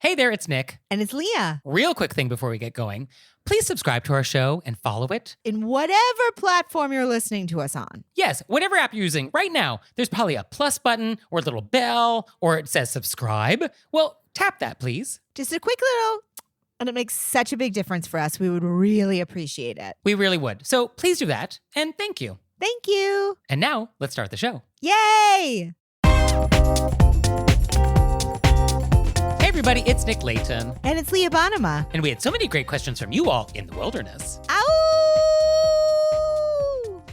Hey there, it's Nick. And it's Leah. Real quick thing before we get going. Please subscribe to our show and follow it. In whatever platform you're listening to us on. Yes, whatever app you're using right now, there's probably a plus button or a little bell or it says subscribe. Well, tap that, please. Just a quick little, and it makes such a big difference for us. We would really appreciate it. We really would. So please do that, and thank you. Thank you. And now, let's start the show. Yay! Hey everybody, it's Nick Leighton. And it's Leah Bonnema. And we had so many great questions from you all in the wilderness Ow!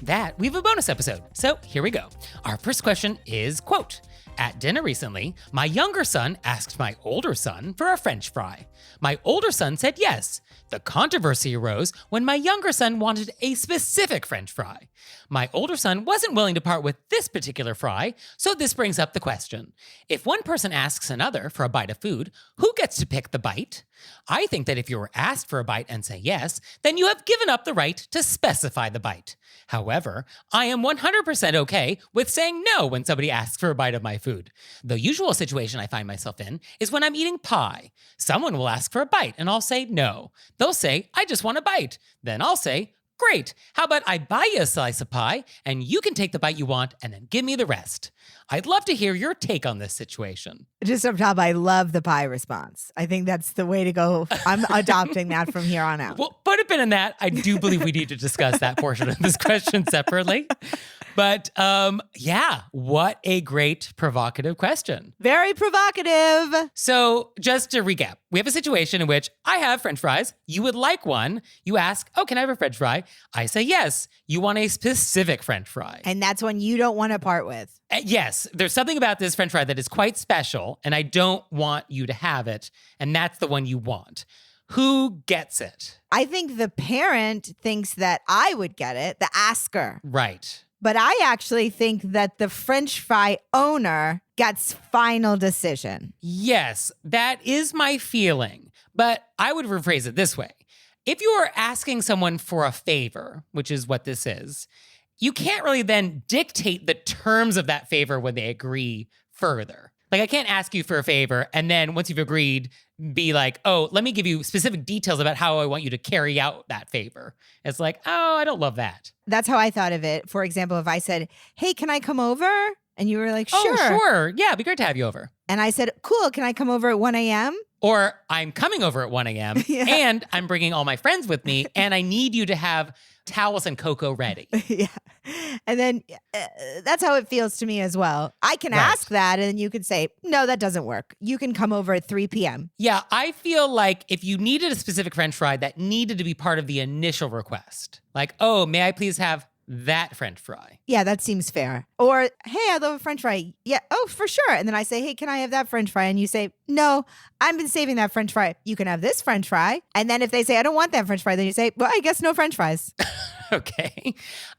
that we have a bonus episode. So here we go. Our first question is, quote, at dinner recently, my younger son asked my older son for a French fry. My older son said yes. The controversy arose when my younger son wanted a specific French fry. My older son wasn't willing to part with this particular fry, so this brings up the question. If one person asks another for a bite of food, who gets to pick the bite? I think that if you were asked for a bite and say yes, then you have given up the right to specify the bite. However, I am 100% okay with saying no when somebody asks for a bite of my food. The usual situation I find myself in is when I'm eating pie. Someone will ask for a bite and I'll say no. They'll say, I just want a bite. Then I'll say, great, how about I buy you a slice of pie and you can take the bite you want and then give me the rest. I'd love to hear your take on this situation. Just up top, I love the pie response. I think that's the way to go. I'm adopting that from here on out. Well, put a pin in that. I do believe we need to discuss that portion of this question separately. But yeah, what a great provocative question. Very provocative. So just to recap, we have a situation in which I have French fries. You would like one. You ask, oh, can I have a French fry? I say yes. You want a specific French fry. And that's one you don't want to part with. Yes, there's something about this French fry that is quite special, and I don't want you to have it, and that's the one you want. Who gets it? I think the parent thinks that I would get it, the asker. Right. But I actually think that the French fry owner gets final decision. Yes, that is my feeling, but I would rephrase it this way. If you are asking someone for a favor, which is what this is, you can't really then dictate the terms of that favor when they agree further. Like, I can't ask you for a favor and then once you've agreed, be like, oh, let me give you specific details about how I want you to carry out that favor. It's like, oh, I don't love that. That's how I thought of it. For example, if I said, hey, can I come over? And you were like, sure. Oh, sure. Yeah, it'd be great to have you over. And I said, cool, can I come over at 1 a.m.? Or I'm coming over at 1 a.m. Yeah. And I'm bringing all my friends with me and I need you to have towels and cocoa ready. Yeah. And then that's how it feels to me as well. I can ask that and you could say, no, that doesn't work. You can come over at 3 p.m. Yeah, I feel like if you needed a specific French fry, that needed to be part of the initial request. Like, oh, may I please have that French fry? Yeah, that seems fair. Or, hey, I love a French fry. Yeah, oh, for sure. And then I say, hey, can I have that French fry? And you say, no, I've been saving that French fry. You can have this French fry. And then if they say, I don't want that French fry, then you say, well, I guess no French fries. Okay.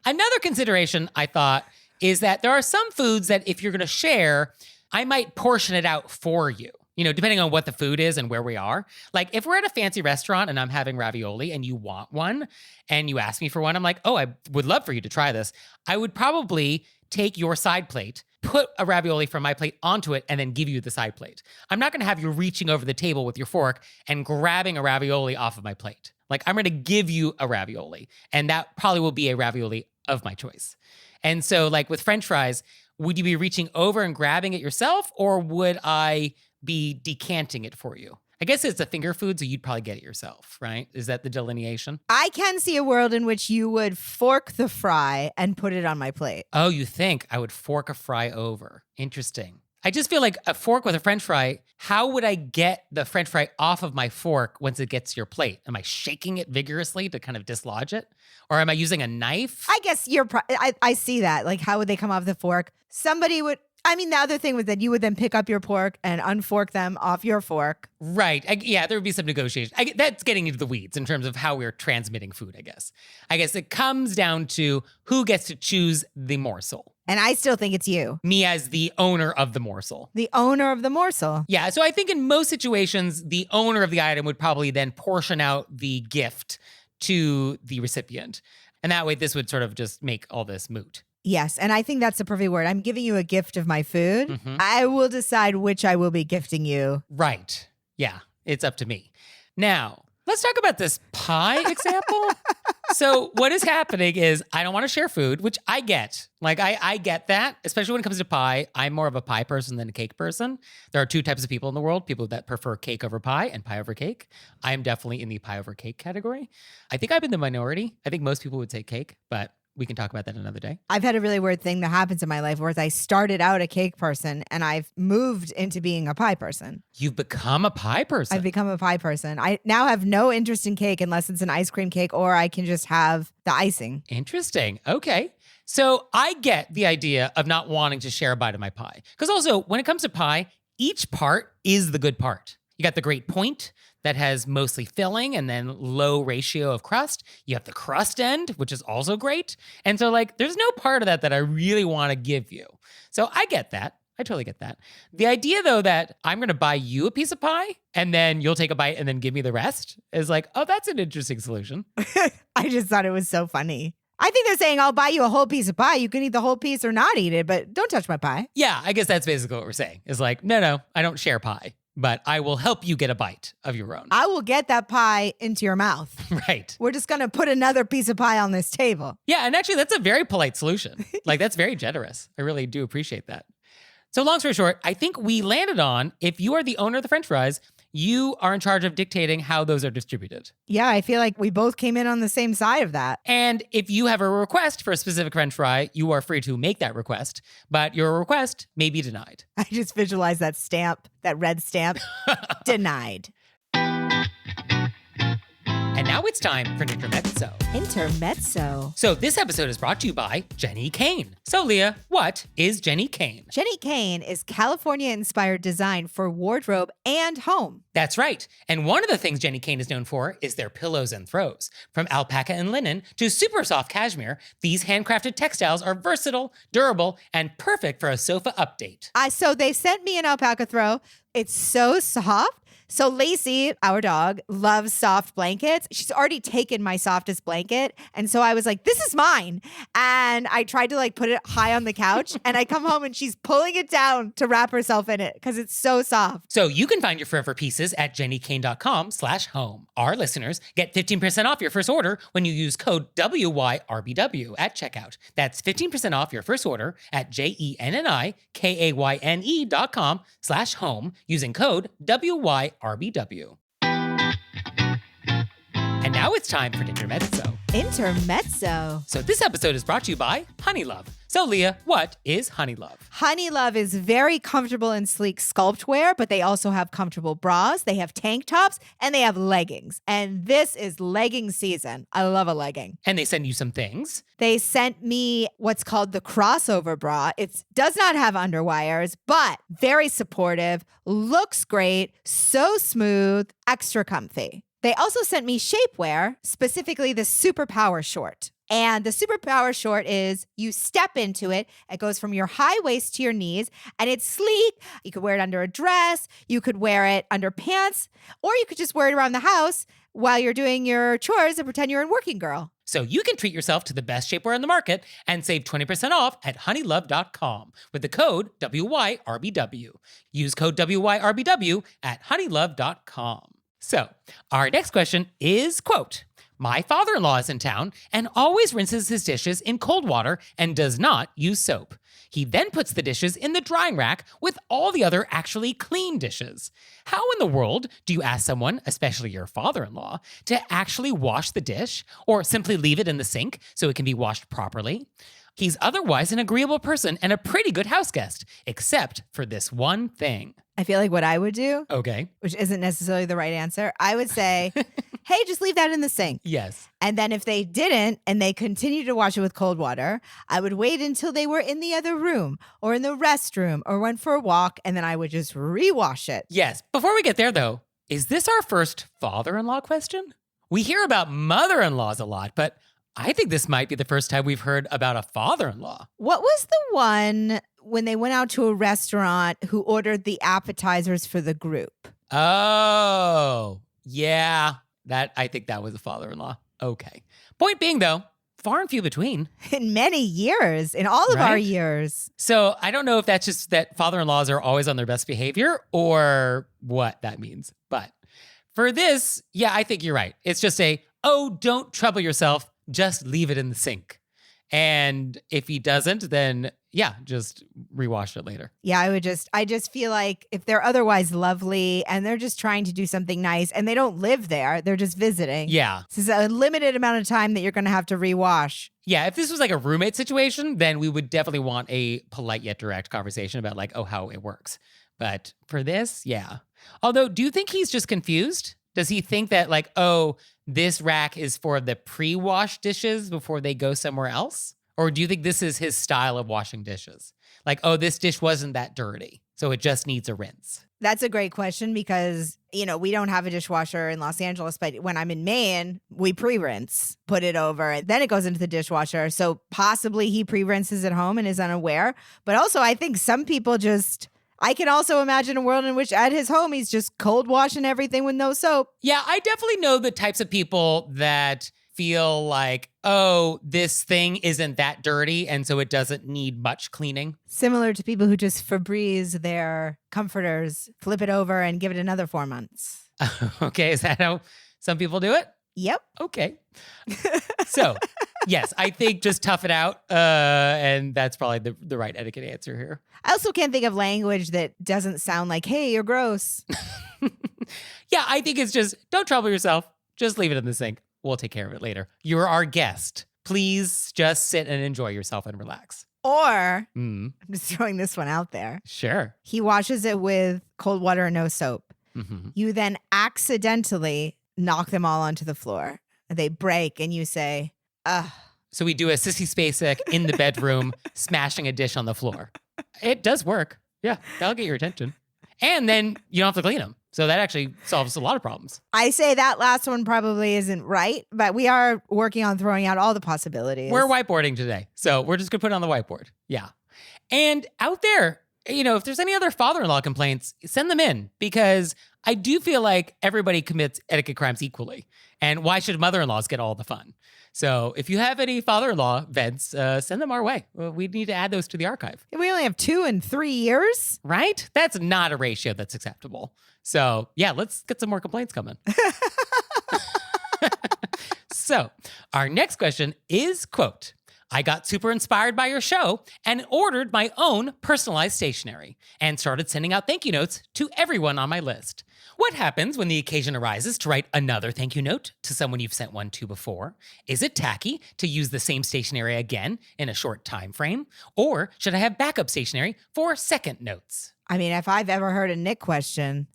Another consideration I thought is that there are some foods that if you're going to share, I might portion it out for you. You know, depending on what the food is and where we are. Like if we're at a fancy restaurant and I'm having ravioli and you want one and you ask me for one, I'm like, oh, I would love for you to try this. I would probably take your side plate, put a ravioli from my plate onto it, and then give you the side plate. I'm not going to have you reaching over the table with your fork and grabbing a ravioli off of my plate. Like I'm going to give you a ravioli, and that probably will be a ravioli of my choice. And so like with French fries, would you be reaching over and grabbing it yourself, or would I be decanting it for you? I guess it's a finger food, so you'd probably get it yourself, right? Is that the delineation? I can see a world in which you would fork the fry and put it on my plate. Oh, you think I would fork a fry over? Interesting. I just feel like a fork with a French fry, how would I get the French fry off of my fork once it gets to your plate? Am I shaking it vigorously to kind of dislodge it? Or am I using a knife? I guess I see that. Like, how would they come off the fork? Somebody would... I mean, the other thing was that you would then pick up your pork and unfork them off your fork. Right. Yeah, there would be some negotiation. That's getting into the weeds in terms of how we're transmitting food, I guess. I guess it comes down to who gets to choose the morsel. And I still think it's you. Me as the owner of the morsel. The owner of the morsel. Yeah, so I think in most situations, the owner of the item would probably then portion out the gift to the recipient. And that way, this would sort of just make all this moot. Yes, and I think that's the perfect word. I'm giving you a gift of my food. Mm-hmm. I will decide which I will be gifting you. Right. Yeah, it's up to me. Now, let's talk about this pie example. So what is happening is I don't want to share food, which I get. Like, I get that, especially when it comes to pie. I'm more of a pie person than a cake person. There are two types of people in the world, people that prefer cake over pie and pie over cake. I am definitely in the pie over cake category. I think I'm in the minority. I think most people would say cake, but we can talk about that another day. I've had a really weird thing that happens in my life where I started out a cake person and I've moved into being a pie person. You've become a pie person. I've become a pie person. I now have no interest in cake unless it's an ice cream cake or I can just have the icing. Interesting. Okay. So I get the idea of not wanting to share a bite of my pie. Because also, when it comes to pie, each part is the good part. You got the great point that has mostly filling and then low ratio of crust. You have the crust end, which is also great. And so like, there's no part of that I really want to give you. So I get that. I totally get that. The idea though, that I'm going to buy you a piece of pie and then you'll take a bite and then give me the rest is like, oh, that's an interesting solution. I just thought it was so funny. I think they're saying, I'll buy you a whole piece of pie. You can eat the whole piece or not eat it, but don't touch my pie. Yeah, I guess that's basically what we're saying. Is like, no, I don't share pie, but I will help you get a bite of your own. I will get that pie into your mouth. Right. We're just going to put another piece of pie on this table. Yeah, and actually that's a very polite solution. Like, that's very generous. I really do appreciate that. So long story short, I think we landed on, if you are the owner of the French fries, you are in charge of dictating how those are distributed. Yeah, I feel like we both came in on the same side of that. And if you have a request for a specific French fry, you are free to make that request, but your request may be denied. I just visualized that stamp, that red stamp, denied. And now it's time for an intermezzo. Intermezzo. So this episode is brought to you by Jenny Kane. So Leah, what is Jenny Kane? Jenny Kane is California-inspired design for wardrobe and home. That's right. And one of the things Jenny Kane is known for is their pillows and throws. From alpaca and linen to super soft cashmere, these handcrafted textiles are versatile, durable, and perfect for a sofa update. So they sent me an alpaca throw. It's so soft. So Lacey, our dog, loves soft blankets. She's already taken my softest blanket. And so I was like, this is mine. And I tried to like put it high on the couch and I come home and she's pulling it down to wrap herself in it because it's so soft. So you can find your forever pieces at jennykane.com/home. Our listeners get 15% off your first order when you use code WYRBW at checkout. That's 15% off your first order at JENNIKAYNE.com/home using code WYRBW. And now it's time for an intermezzo. Intermezzo. So this episode is brought to you by Honeylove. So Leah, what is Honeylove? Honeylove is very comfortable and sleek sculpt wear, but they also have comfortable bras, they have tank tops, and they have leggings. And this is legging season. I love a legging. And they send you some things. They sent me what's called the crossover bra. It does not have underwires, but very supportive, looks great, so smooth, extra comfy. They also sent me shapewear, specifically the Superpower short. And the Superpower short is you step into it. It goes from your high waist to your knees and it's sleek. You could wear it under a dress. You could wear it under pants, or you could just wear it around the house while you're doing your chores and pretend you're a working girl. So you can treat yourself to the best shapewear in the market and save 20% off at honeylove.com with the code WYRBW. Use code WYRBW at honeylove.com. So our next question is, quote, my father-in-law is in town and always rinses his dishes in cold water and does not use soap. He then puts the dishes in the drying rack with all the other actually clean dishes. How in the world do you ask someone, especially your father-in-law, to actually wash the dish or simply leave it in the sink so it can be washed properly? He's otherwise an agreeable person and a pretty good house guest, except for this one thing. I feel like what I would do, Okay. which isn't necessarily the right answer, I would say, hey, just leave that in the sink. Yes. And then if they didn't and they continued to wash it with cold water, I would wait until they were in the other room or in the restroom or went for a walk, and then I would just rewash it. Yes. Before we get there, though, is this our first father-in-law question? We hear about mother-in-laws a lot, but I think this might be the first time we've heard about a father-in-law. What was the one when they went out to a restaurant who ordered the appetizers for the group? Oh, yeah. I think that was a father-in-law. Okay. Point being, though, far and few between. In many years, in all of our Right? years. So I don't know if that's just that father-in-laws are always on their best behavior or what that means. But for this, yeah, I think you're right. It's just don't trouble yourself. Just leave it in the sink. And if he doesn't, then yeah, just rewash it later. Yeah, I just feel like if they're otherwise lovely and they're just trying to do something nice and they don't live there, they're just visiting. Yeah. This is a limited amount of time that you're going to have to rewash. Yeah, if this was like a roommate situation, then we would definitely want a polite yet direct conversation about like, how it works. But for this, yeah. Although, do you think he's just confused? Does he think that like, this rack is for the pre-washed dishes before they go somewhere else? Or do you think this is his style of washing dishes? Like, this dish wasn't that dirty, so it just needs a rinse. That's a great question because, we don't have a dishwasher in Los Angeles, but when I'm in Maine, we pre-rinse, put it over, and then it goes into the dishwasher. So possibly he pre-rinses at home and is unaware. But also, I think some people I can also imagine a world in which at his home, he's just cold washing everything with no soap. Yeah, I definitely know the types of people that feel like, this thing isn't that dirty, and so it doesn't need much cleaning. Similar to people who just Febreze their comforters, flip it over, and give it another 4 months. Okay, is that how some people do it? Yep. Okay. So, yes, I think just tough it out, and that's probably the right etiquette answer here. I also can't think of language that doesn't sound like, hey, you're gross. Yeah, I think it's just don't trouble yourself. Just leave it in the sink. We'll take care of it later. You're our guest. Please just sit and enjoy yourself and relax. Or, I'm just throwing this one out there. Sure. He washes it with cold water and no soap. Mm-hmm. You then accidentally knock them all onto the floor. They break and you say, ugh. So we do a Sissy Spacek in the bedroom, smashing a dish on the floor. It does work. Yeah, that'll get your attention. And then you don't have to clean them. So that actually solves a lot of problems. I say that last one probably isn't right, but we are working on throwing out all the possibilities. We're whiteboarding today. So we're just going to put it on the whiteboard. Yeah. And out there, if there's any other father-in-law complaints, send them in because I do feel like everybody commits etiquette crimes equally. And why should mother-in-laws get all the fun? So if you have any father-in-law vents, send them our way. We need to add those to the archive. We only have 2 in 3 years. Right? That's not a ratio that's acceptable. So yeah, let's get some more complaints coming. So our next question is, quote, I got super inspired by your show and ordered my own personalized stationery and started sending out thank you notes to everyone on my list. What happens when the occasion arises to write another thank you note to someone you've sent one to before? Is it tacky to use the same stationery again in a short time frame? Or should I have backup stationery for second notes? I mean, if I've ever heard a Nick question.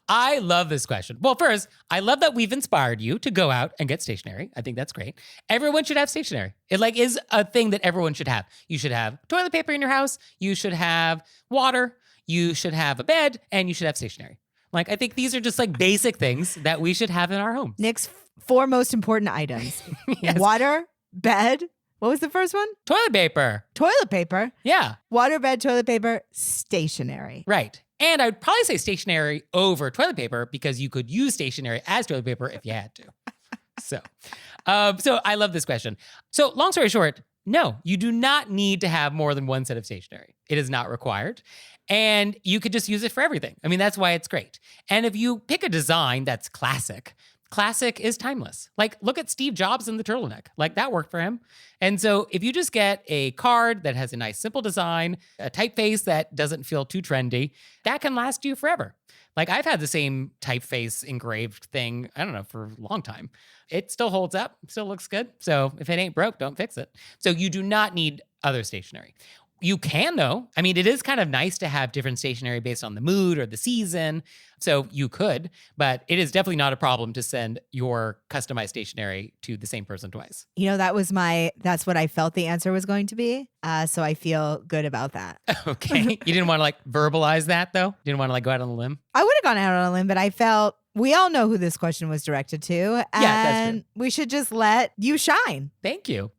I love this question. Well, first, I love that we've inspired you to go out and get stationery. I think that's great. Everyone should have stationery. It is a thing that everyone should have. You should have toilet paper in your house. You should have water. You should have a bed, and you should have stationery. I think these are just basic things that we should have in our homes. Nick's 4 most important items. Yes. Water, bed. What was the first one? Toilet paper. Toilet paper. Yeah. Water, bed, toilet paper, stationery. Right. And I would probably say stationery over toilet paper because you could use stationery as toilet paper if you had to. So I love this question. So long story short, no, you do not need to have more than one set of stationery. It is not required. And you could just use it for everything. I mean, that's why it's great. And if you pick a design that's classic is timeless. Look at Steve Jobs and the turtleneck. That worked for him. And so if you just get a card that has a nice, simple design, a typeface that doesn't feel too trendy, that can last you forever. I've had the same typeface engraved thing, I don't know, for a long time. It still holds up, still looks good. So if it ain't broke, don't fix it. So you do not need other stationery. You can, though. I mean, it is kind of nice to have different stationery based on the mood or the season. So you could, but it is definitely not a problem to send your customized stationery to the same person twice. That's what I felt the answer was going to be. So I feel good about that. Okay. You didn't want to verbalize that, though? You didn't want to go out on a limb? I would have gone out on a limb, but I felt we all know who this question was directed to. And Yeah, that's true. we should just let you shine. Thank you.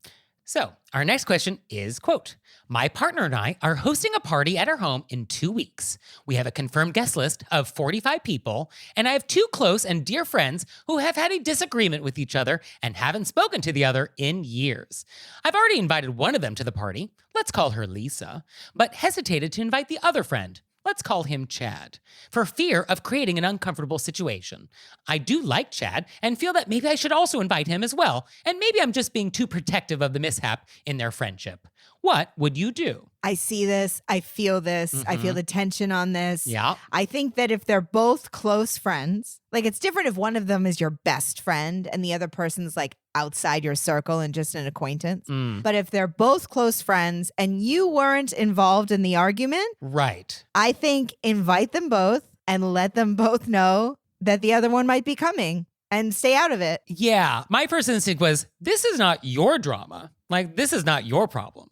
So our next question is, quote, my partner and I are hosting a party at our home in 2 weeks. We have a confirmed guest list of 45 people, and I have 2 close and dear friends who have had a disagreement with each other and haven't spoken to the other in years. I've already invited one of them to the party, let's call her Lisa, but hesitated to invite the other friend. Let's call him Chad, for fear of creating an uncomfortable situation. I do like Chad and feel that maybe I should also invite him as well, and maybe I'm just being too protective of the mishap in their friendship. What would you do? I see this. I feel this. I feel the tension on this. Yeah. I think that if they're both close friends, like it's different if one of them is your best friend and the other person's like outside your circle and just an acquaintance. But if they're both close friends and you weren't involved in the argument, Right. I think invite them both and let them both know that the other one might be coming and stay out of it. Yeah. My first instinct was, this is not your drama. Like, this is not your problem.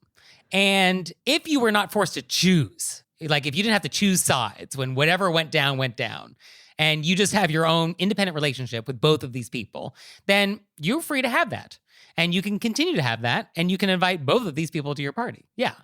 And if you were not forced to choose, like if you didn't have to choose sides when whatever went down, and you just have your own independent relationship with both of these people, then you're free to have that. And you can continue to have that, and you can invite both of these people to your party. Yeah.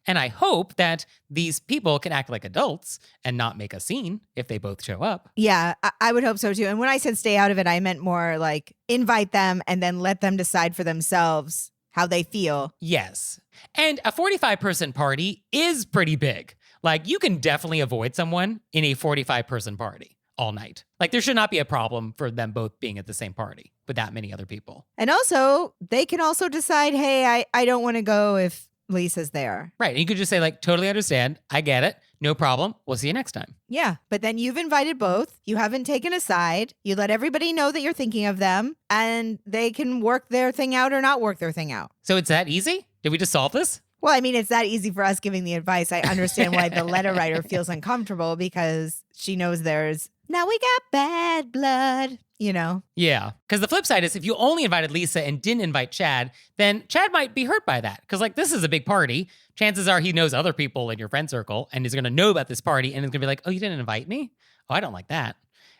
And I hope that these people can act like adults and not make a scene if they both show up. Yeah, I would hope so too. And when I said stay out of it, I meant more like invite them and then let them decide for themselves how they feel. Yes. And a 45-person party is pretty big. Like, you can definitely avoid someone in a 45-person party all night. Like, there should not be a problem for them both being at the same party with that many other people. And also, they can also decide, hey, I don't want to go if Lisa's there. Right. And you could just say, like, totally understand. I get it. No problem. We'll see you next time. Yeah. But then you've invited both. You haven't taken a side. You let everybody know that you're thinking of them and they can work their thing out or not work their thing out. So it's that easy? Did we just solve this? Well, I mean, it's that easy for us giving the advice. I understand why the letter writer feels uncomfortable because she knows now we got bad blood, you know? Yeah. Because the flip side is if you only invited Lisa and didn't invite Chad, then Chad might be hurt by that. Because, like, this is a big party. Chances are he knows other people in your friend circle and is going to know about this party and is going to be like, oh, you didn't invite me? Oh, I don't like that.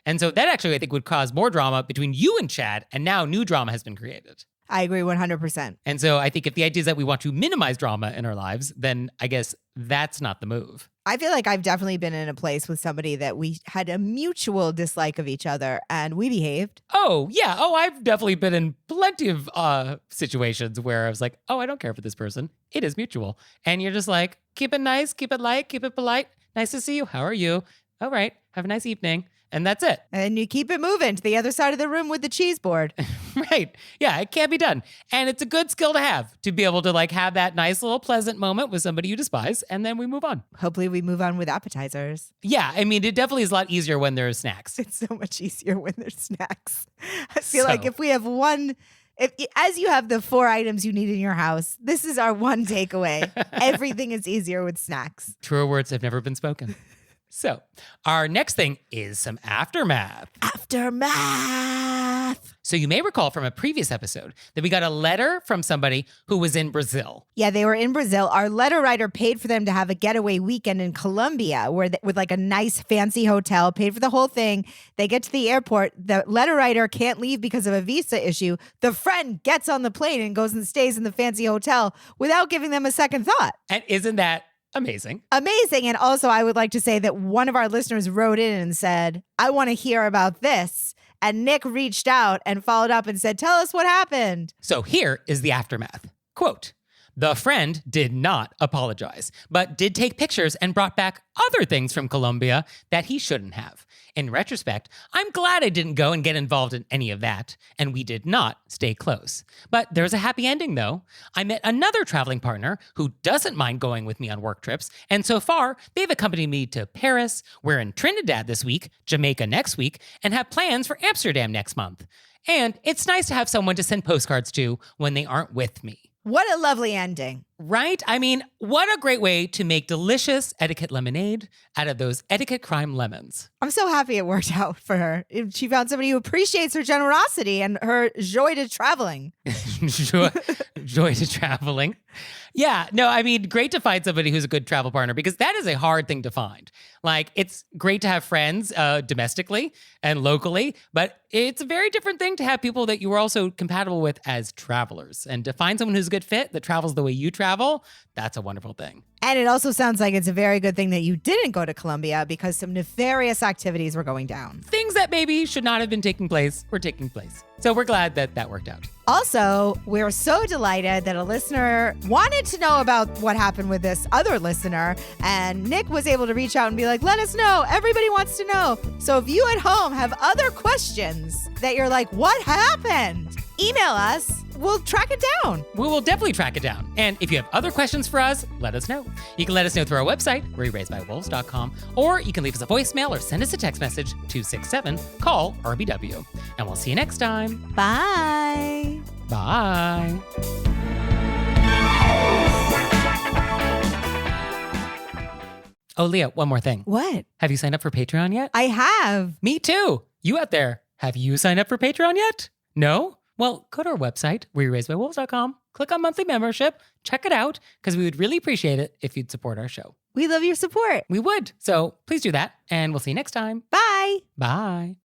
And so that actually, I think, would cause more drama between you and Chad, and now new drama has been created. I agree 100%. And so I think if the idea is that we want to minimize drama in our lives, then I guess that's not the move. I feel like I've definitely been in a place with somebody that we had a mutual dislike of each other and we behaved. Oh, yeah. Oh, I've definitely been in plenty of situations where I was like, oh, I don't care for this person. It is mutual. And you're just like, keep it nice, keep it light, keep it polite. Nice to see you. How are you? All right. Have a nice evening. And that's it. And you keep it moving to the other side of the room with the cheese board. Right. Yeah, it can't be done. And it's a good skill to have to like have that nice little pleasant moment with somebody you despise, and then we move on. Hopefully we move on with appetizers. Yeah, I mean, it definitely is a lot easier when there's snacks. It's so much easier when there's snacks. I feel like if we have as you have the 4 items you need in your house, this is our one takeaway. Everything is easier with snacks. Truer words have never been spoken. So, our next thing is some aftermath. Aftermath. So, you may recall from a previous episode that we got a letter from somebody who was in Brazil. Yeah, they were in Brazil. Our letter writer paid for them to have a getaway weekend in Colombia with like a nice fancy hotel, paid for the whole thing. They get to the airport. The letter writer can't leave because of a visa issue. The friend gets on the plane and goes and stays in the fancy hotel without giving them a second thought. And isn't that amazing? Amazing. And also, I would like to say that one of our listeners wrote in and said, I want to hear about this. And Nick reached out and followed up and said, tell us what happened. So here is the aftermath. Quote, the friend did not apologize, but did take pictures and brought back other things from Colombia that he shouldn't have. In retrospect, I'm glad I didn't go and get involved in any of that, and we did not stay close. But there's a happy ending, though. I met another traveling partner who doesn't mind going with me on work trips, and so far, they've accompanied me to Paris, we're in Trinidad this week, Jamaica next week, and have plans for Amsterdam next month. And it's nice to have someone to send postcards to when they aren't with me. What a lovely ending. Right? I mean, what a great way to make delicious etiquette lemonade out of those etiquette crime lemons. I'm so happy it worked out for her. She found somebody who appreciates her generosity and her joy to traveling. joy to traveling. Yeah, no, I mean, great to find somebody who's a good travel partner because that is a hard thing to find. Like, it's great to have friends domestically and locally, but it's a very different thing to have people that you are also compatible with as travelers. And to find someone who's a good fit that travels the way you travel, that's a wonderful thing. And it also sounds like it's a very good thing that you didn't go to Colombia because some nefarious activities were going down. Things that maybe should not have been taking place were taking place. So we're glad that that worked out. Also, we're so delighted that a listener wanted to know about what happened with this other listener, and Nick was able to reach out and be like, let us know. Everybody wants to know. So if you at home have other questions that you're like, what happened? Email us. We'll track it down. We will definitely track it down. And if you have other questions for us, let us know. You can let us know through our website, wereraisedbywolves.com, or you can leave us a voicemail or send us a text message, 267-CALL-RBW. And we'll see you next time. Bye. Bye. Oh, Leah, one more thing. What? Have you signed up for Patreon yet? I have. Me too. You out there, have you signed up for Patreon yet? No? Well, go to our website, wereraisedbywolves.com, click on monthly membership, check it out, because we would really appreciate it if you'd support our show. We love your support. We would. So please do that, and we'll see you next time. Bye. Bye.